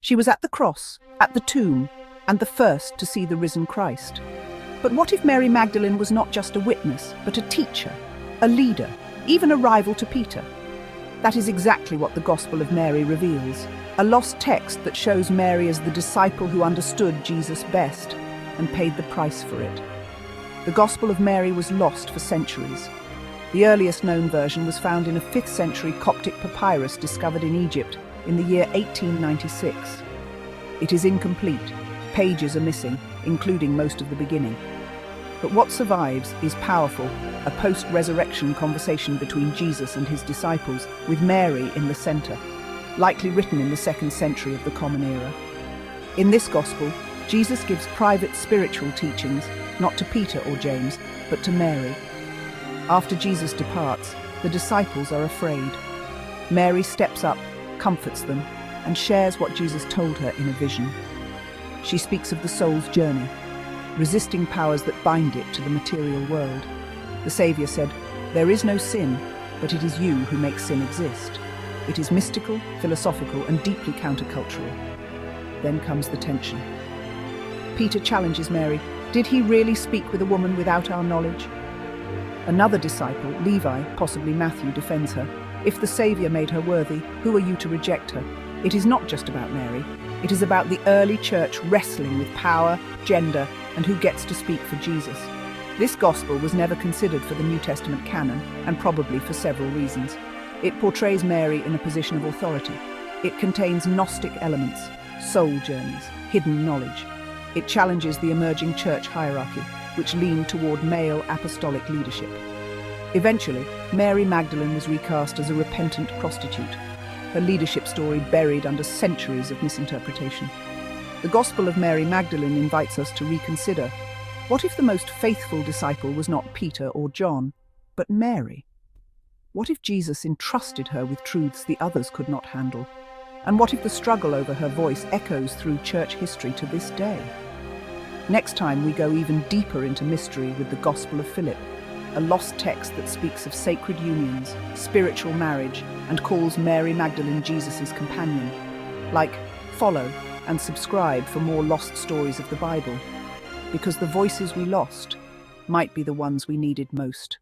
She was at the cross, at the tomb, and the first to see the risen Christ. But what if Mary Magdalene was not just a witness, but a teacher, a leader, even a rival to Peter? That is exactly what the Gospel of Mary reveals, a lost text that shows Mary as the disciple who understood Jesus best and paid the price for it. The Gospel of Mary was lost for centuries. The earliest known version was found in a 5th century Coptic papyrus discovered in Egypt in the year 1896. It is incomplete. Pages are missing, including most of the beginning. But what survives is powerful, a post-resurrection conversation between Jesus and his disciples, with Mary in the center, likely written in the 2nd century of the Common Era. In this Gospel, Jesus gives private spiritual teachings, not to Peter or James, but to Mary. After Jesus departs, the disciples are afraid. Mary steps up, comforts them, and shares what Jesus told her in a vision. She speaks of the soul's journey, resisting powers that bind it to the material world. The Saviour said, "There is no sin, but it is you who make sin exist." It is mystical, philosophical, and deeply countercultural. Then comes the tension. Peter challenges Mary, "Did he really speak with a woman without our knowledge?" Another disciple, Levi, possibly Matthew, defends her. "If the Saviour made her worthy, who are you to reject her?" It is not just about Mary. It is about the early church wrestling with power, gender, and who gets to speak for Jesus. This gospel was never considered for the New Testament canon, and probably for several reasons. It portrays Mary in a position of authority. It contains Gnostic elements, soul journeys, hidden knowledge. It challenges the emerging church hierarchy, which leaned toward male apostolic leadership. Eventually, Mary Magdalene was recast as a repentant prostitute, her leadership story buried under centuries of misinterpretation. The Gospel of Mary Magdalene invites us to reconsider, what if the most faithful disciple was not Peter or John, but Mary? What if Jesus entrusted her with truths the others could not handle? And what if the struggle over her voice echoes through church history to this day? Next time we go even deeper into mystery with the Gospel of Philip, a lost text that speaks of sacred unions, spiritual marriage, and calls Mary Magdalene Jesus' companion. Like, follow, and subscribe for more lost stories of the Bible, because the voices we lost might be the ones we needed most.